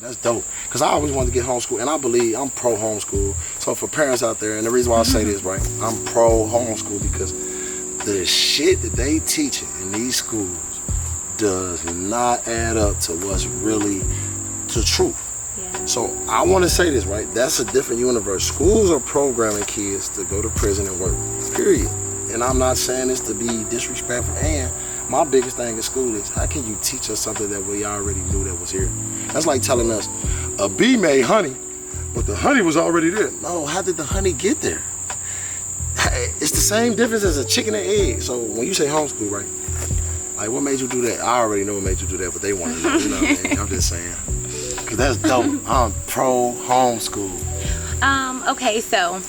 That's dope. Because I always wanted to get homeschooled, and I believe I'm pro homeschool. So for parents out there, and the reason why I say this, right, I'm pro homeschool because the shit that they teaching in these schools does not add up to what's really the truth. Yeah. So I want to say this, right? That's a different universe. Schools are programming kids to go to prison and work, period. And I'm not saying this to be disrespectful. And my biggest thing in school is, how can you teach us something that we already knew that was here? That's like telling us a bee made honey, but the honey was already there. No, how did the honey get there? It's the same difference as a chicken and egg. So when you say homeschool, right? Like, what made you do that? I already know what made you do that, but they want to know. You know what I mean? I'm just saying. Because that's dope. I'm pro homeschool. Okay, so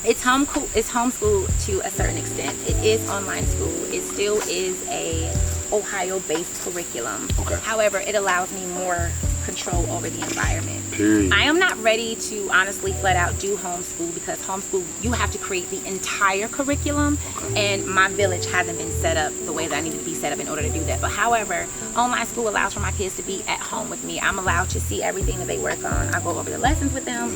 it's homeschool to a certain extent. It is online school. It still is a Ohio-based curriculum. Okay. However, it allows me more control over the environment. Period. I am not ready to honestly flat out do homeschool, because homeschool, you have to create the entire curriculum, and my village hasn't been set up the way that I need to be set up in order to do that. But however, online school allows for my kids to be at home with me. I'm allowed to see everything that they work on. I go over the lessons with them,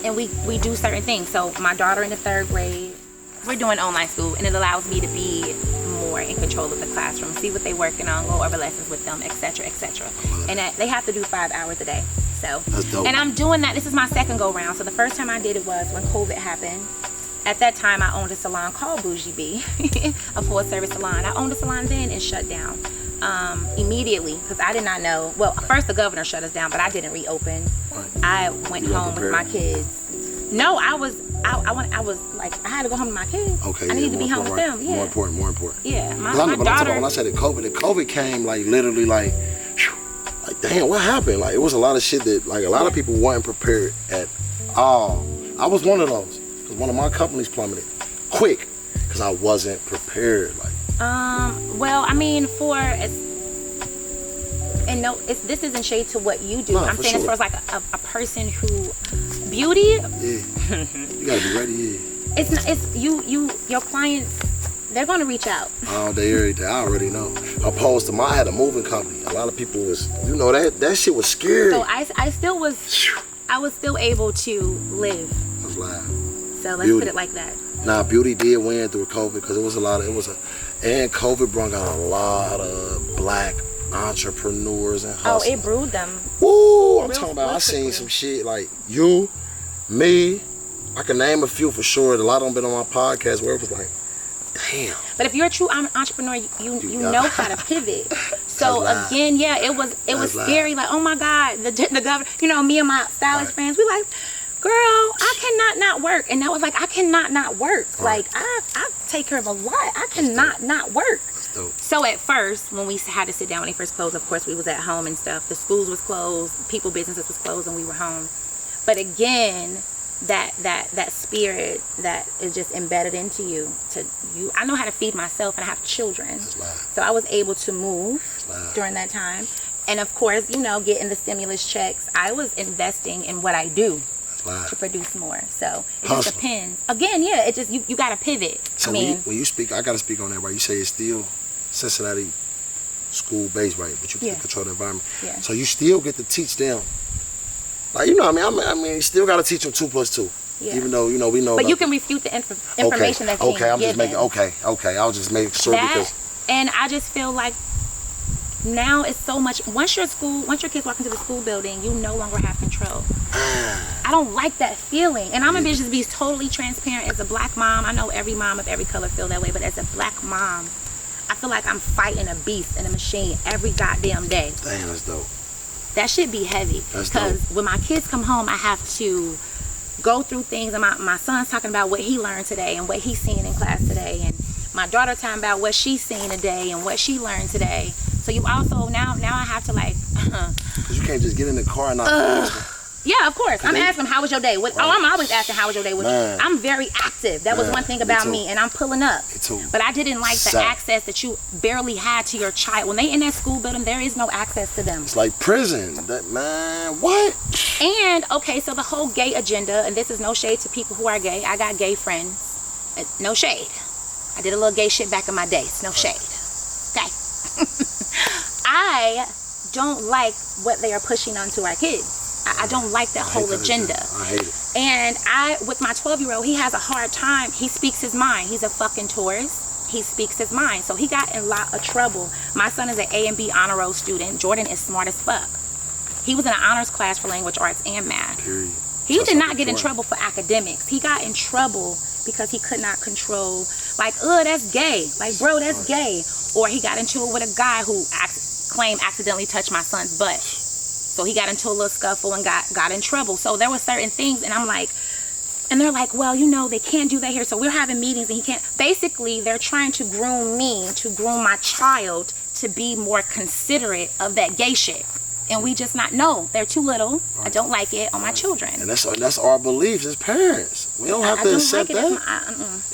and we do certain things. So my daughter in the 3rd grade, we're doing online school, and it allows me to be more in control of the classroom, see what they're working on, go over lessons with them, etc., etc. And they have to do 5 hours a day. So, and I'm doing that. This is my 2nd go round. So the first time I did it was when COVID happened. At that time, I owned a salon called Bougie Bee, a full service salon. I owned a salon then and shut down immediately, because I did not know. Well, first the governor shut us down, but I didn't reopen. I went home with my kids. No, I was like, I had to go home with my kids. Okay, I needed to be home with them. Yeah. More important. Yeah, my daughter. daughter. When I said the COVID came like literally like damn, what happened? Like, it was a lot of shit that like a lot of people weren't prepared at all. I was one of those, because one of my companies plummeted quick because I wasn't prepared. Like, well, I mean, this isn't shade to what you do. I'm saying, as far as like a person who beauty. Yeah, you gotta be ready. Yeah. It's your clients. They're gonna reach out. All day, every day. I already know. Opposed to I had a moving company. A lot of people was, that shit was scary. So I was still able to live. That's live. So let's put it like that. Nah, beauty did win through COVID, because and COVID brought out a lot of black entrepreneurs and hustlers. Oh, it brewed them. Woo! I'm talking about, I seen some shit like you, me. I can name a few for sure. A lot of them been on my podcast where it was like, damn. But if you're a true entrepreneur, you know how to pivot. So again, yeah, it was scary. Like, oh my God, the governor. Me and my stylist friends, we like, girl, I cannot not work. And that was like, I cannot not work. Like, I take care of a lot. I cannot not work. So at first, when we had to sit down when they first closed, of course we was at home and stuff. The schools was closed, businesses was closed, and we were home. But again, that spirit that is just embedded into you. I know how to feed myself, and I have children. So I was able to move during that time. And of course, getting the stimulus checks, I was investing in what I do to produce more. So it just depends. Again, yeah, it just you gotta pivot. So when you speak, I gotta speak on that, right? You say it's still Cincinnati school based, right? But you can control the environment. Yeah. So you still get to teach them. Like, I mean, you still gotta teach them 2 + 2. Yeah. Even though we know. But you can refute the information that's being given. Just making. Okay. I'll just make sure because. And I just feel like now it's so much. Once your kids walk into the school building, you no longer have control. I don't like that feeling. And I'm gonna just be totally transparent. As a black mom, I know every mom of every color feel that way, but as a black mom, I feel like I'm fighting a beast and a machine every goddamn day. Damn, that's dope. That should be heavy. Because when my kids come home, I have to go through things. And my son's talking about what he learned today and what he's seen in class today. And my daughter talking about what she's seen today and what she learned today. So you also, now I have to like... Because you can't just get in the car and not... Yeah, of course. I'm asking them, how was your day? I'm always asking, how was your day? I'm very active. That was one thing about me, and I'm pulling up. Me too. But I didn't like the access that you barely had to your child. When they in that school building, there is no access to them. It's like prison. What? And, okay, so the whole gay agenda, and this is no shade to people who are gay. I got gay friends. No shade. I did a little gay shit back in my day. It's no shade. Okay. I don't like what they are pushing onto our kids. I don't like that whole agenda. I hate it. And with my 12-year-old, he has a hard time. He speaks his mind. He's a fucking Taurus. He speaks his mind. So he got in a lot of trouble. My son is an A and B honor roll student. Jordan is smart as fuck. He was in an honors class for language arts and math. Period. He did not get in trouble for academics. He got in trouble because he could not control, like, that's gay. Like, bro, that's gay. Or he got into it with a guy who claimed accidentally touched my son's butt. So he got into a little scuffle and got in trouble. So there were certain things, and I'm like, and they're like, well, they can't do that here. So we're having meetings and he can't. Basically, they're trying to groom me, to groom my child to be more considerate of that gay shit. And we just not know. They're too little. Right. I don't like it on my children. And that's our beliefs as parents. We don't have to accept that.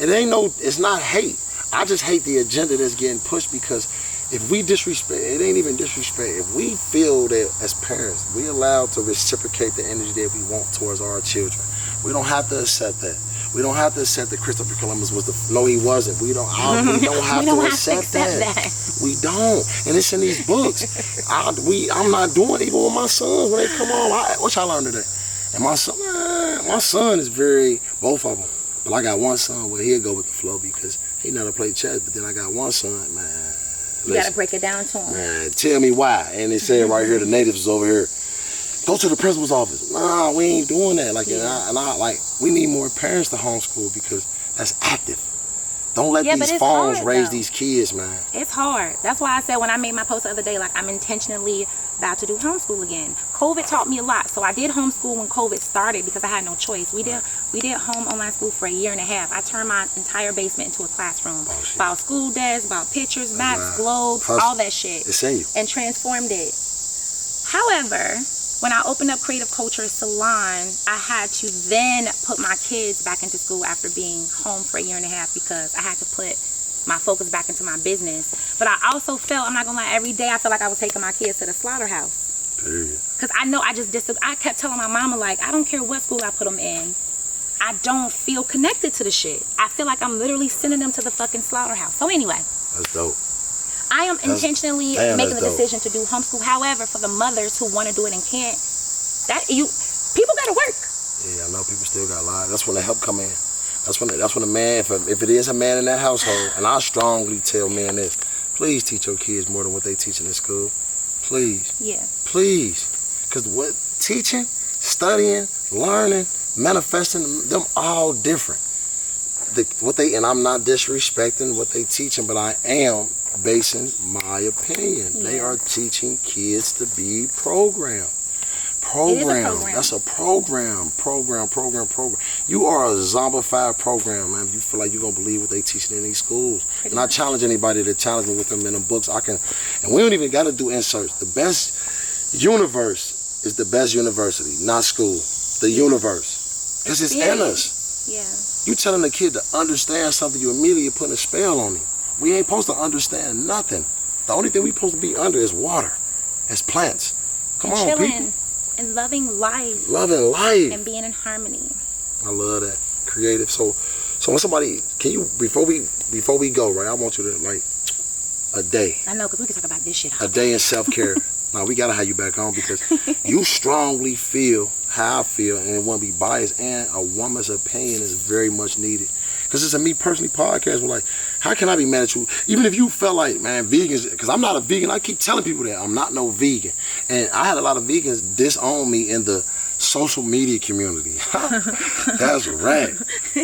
It ain't it's not hate. I just hate the agenda that's getting pushed, because if we disrespect, it ain't even disrespect. If we feel that as parents, we allowed to reciprocate the energy that we want towards our children. We don't have to accept that. We don't have to accept that Christopher Columbus was no, he wasn't. We don't have to accept that. We don't. And it's in these books. I'm not doing it even with my sons when they come on. What y'all learned today? And my son is both of them. But I got one son where he'll go with the flow because he never played chess. But then I got one son, man. You got to break it down to him. Man, tell me why. And they said right here, the natives is over here. Go to the principal's office. Nah, we ain't doing that. Like, we need more parents to homeschool because that's active. Don't let these phones raise these kids, man. It's hard. That's why I said when I made my post the other day, like, I'm intentionally about to do homeschool again. COVID taught me a lot. So I did homeschool when COVID started because I had no choice. We did home online school for a year and a half. I turned my entire basement into a classroom. Bought school desks, bought pictures, maps, globes, all that shit. It's in you. And transformed it. However, when I opened up Creative Culture Salon, I had to then put my kids back into school after being home for a year and a half because I had to put my focus back into my business. But I also felt, I'm not gonna lie, every day I felt like I was taking my kids to the slaughterhouse. Period. Because I know I kept telling my mama, like, I don't care what school I put them in. I don't feel connected to the shit. I feel like I'm literally sending them to the fucking slaughterhouse. So anyway. That's dope. I am intentionally making the decision to do homeschool. However, for the mothers who want to do it and can't, people gotta work. Yeah, I know people still got lives. That's when the help come in. That's when the man, if it is a man in that household, and I strongly tell men this, please teach your kids more than what they teaching in school. Please. Yeah. Please. Because what teaching, studying, learning, manifesting, them all different. And I'm not disrespecting what they teaching, but I am basing my opinion. Yeah. They are teaching kids to be programmed. That's a program. You are a zombified program, man. If you feel like you're gonna believe what they teaching in these schools. And I challenge anybody to challenge me with them in them books. And we don't even gotta do inserts. The best universe is the best university, not school. The universe. Because it's in us. Yeah. You telling a kid to understand something, you immediately putting a spell on him. We ain't supposed to understand nothing. The only thing we supposed to be under is water, as plants. Come on, people. And loving life. Loving life. And being in harmony. I love that. Creative. So when somebody, can you, before we go, right, I want you to, like, a day. I know, because we can talk about this shit. A day in self-care. Now, we got to have you back on because you strongly feel how I feel, and it won't be biased, and a woman's opinion is very much needed. Because it's a me personally podcast. We're like, how can I be mad at you? Even if you felt like, man, vegans, because I'm not a vegan. I keep telling people that I'm not no vegan. And I had a lot of vegans disown me in the social media community. That's right.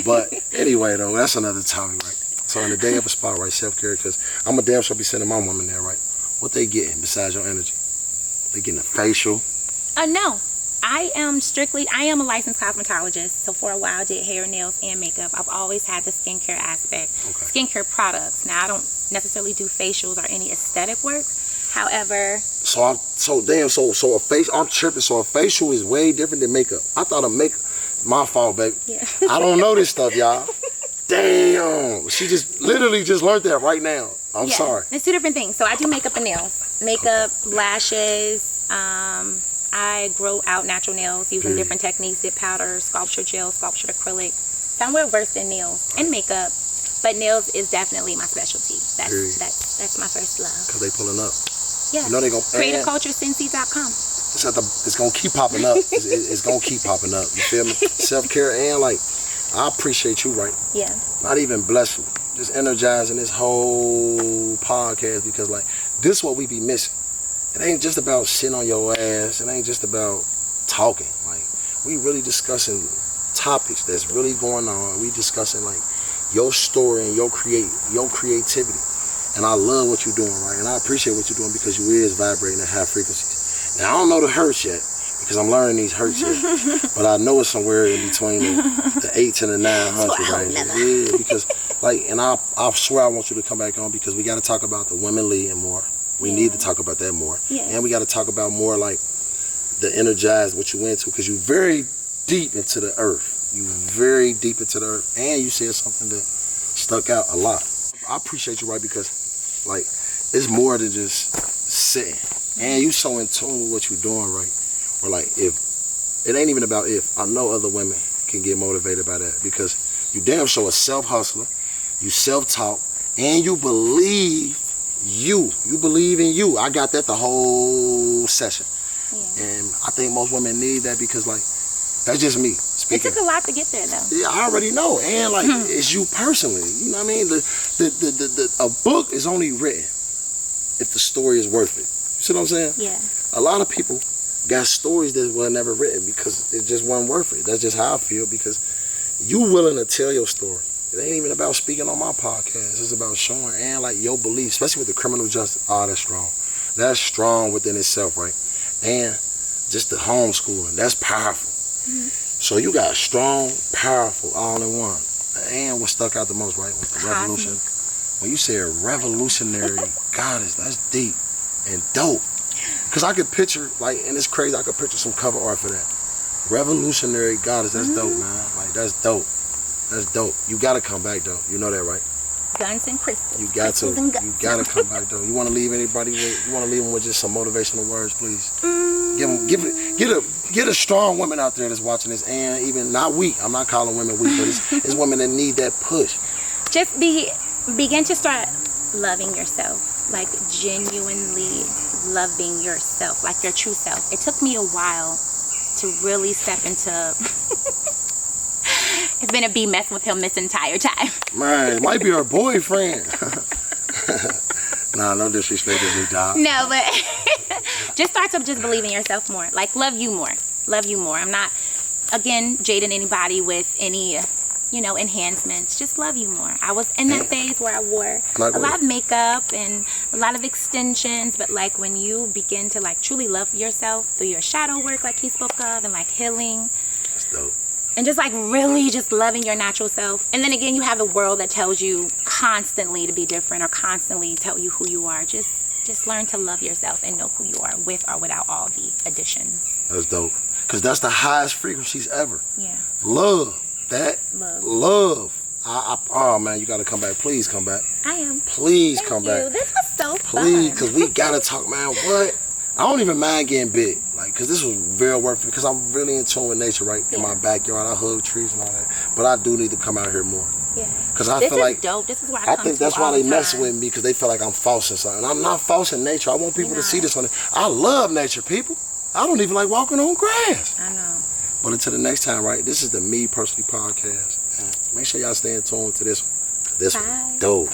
But anyway, though, that's another topic, right? So in the day of a spot, right, self-care, because I'm a damn sure be sending my woman there, right? What they getting besides your energy? They getting a facial? No. I am a licensed cosmetologist. So for a while I did hair, nails, and makeup. I've always had the skincare aspect. Okay. Skincare products. Now I don't necessarily do facials or any aesthetic work. However. I'm tripping. So a facial is way different than makeup. I thought my fault, baby. Yeah. I don't know this stuff, y'all. Damn. She literally just learned that right now. I'm sorry. It's two different things. So I do makeup and nails. Makeup, lashes, I grow out natural nails using different techniques, dip powder, sculpture gel, sculptured acrylic. So I'm well versed in nails and makeup, but nails is definitely my specialty. That's my first love. Because they pulling up. Yeah. You know they gonna CreativeCultureCincy.com. it's gonna keep popping up. It's gonna keep popping up. You feel me? Self-care and like I appreciate you, right? Yeah. Not even bless me. Just energizing this whole podcast because like this is what we be missing. It ain't just about sitting on your ass. It ain't just about talking. Like we really discussing topics that's really going on. We discussing like your story and your creativity. And I love what you're doing, right? And I appreciate what you're doing because you is vibrating at high frequencies. Now I don't know the hertz yet because I'm learning these hertz yet, but I know it's somewhere in between the 8 and the 900 range. Yeah, because like, and I swear I want you to come back on because we got to talk about the women leading more. We need to talk about that more, and we got to talk about more like the energized what you into because you very deep into the earth. You very deep into the earth, and you said something that stuck out a lot. I appreciate you, right? Because like it's more than just sitting, and you so in tune with what you're doing, right? Or like if it ain't even about if I know other women can get motivated by that because you damn sure a self hustler, you self taught, and you believe in you. I got that the whole session, and I think most women need that because like that's just me speaking. It took a lot to get there though. Yeah, I already know, and like it's you personally. You know what I mean? A book is only written if the story is worth it. You see what I'm saying? Yeah. A lot of people got stories that were never written because it just wasn't worth it. That's just how I feel because you willing to tell your story. It ain't even about speaking on my podcast. It's about showing and like your beliefs, especially with the criminal justice. Oh, that's strong. That's strong within itself, right? And just the homeschooling, that's powerful. So you got strong, powerful, all in one. And what stuck out the most, right, was the revolution. When you say a revolutionary goddess, that's deep and dope. Because I could picture, like, and it's crazy, I could picture some cover art for that. Revolutionary goddess, that's dope, man. Like, that's dope. That's dope. You got to come back, though. You know that, right? Guns and crystals. You got to. You got to come back, though. You want to leave anybody with, you want to leave them with just some motivational words, please? Get a strong woman out there that's watching this, and even not weak. I'm not calling women weak, but it's women that need that push. Just begin to start loving yourself, like genuinely loving yourself, like your true self. It took me a while to really step into. It's been a bee messing with him this entire time. Man, it might be her boyfriend. Nah, no disrespect to me, dog. No, but just start to just believe in yourself more. Like, love you more. Love you more. I'm not, again, jading anybody with any, enhancements. Just love you more. I was in that phase where I wore a lot of makeup and a lot of extensions, but like when you begin to like truly love yourself through your shadow work, like he spoke of, and like healing. That's dope. And just like really just loving your natural self. And then again, you have the world that tells you constantly to be different or constantly tell you who you are. Just learn to love yourself and know who you are with or without all the additions. That's dope. Because that's the highest frequencies ever. Yeah. Love. That. Love. Oh, man, you got to come back. Please come back. I am. Please Thank come you. back. This was so fun. Please, because we got to talk, man. What? I don't even mind getting big, like, because this was very worth it, because I'm really in tune with nature, right? In my backyard, I hug trees and all that. But I do need to come out here more. Yeah. Because I feel like, dope. This is where I think that's why they mess with me, because they feel like I'm false something. I'm not false in nature. I want people to see this on it. I love nature, people. I don't even like walking on grass. I know. But until the next time, right? This is the Me Personally podcast. And make sure y'all stay in tune to this one. This one, dope.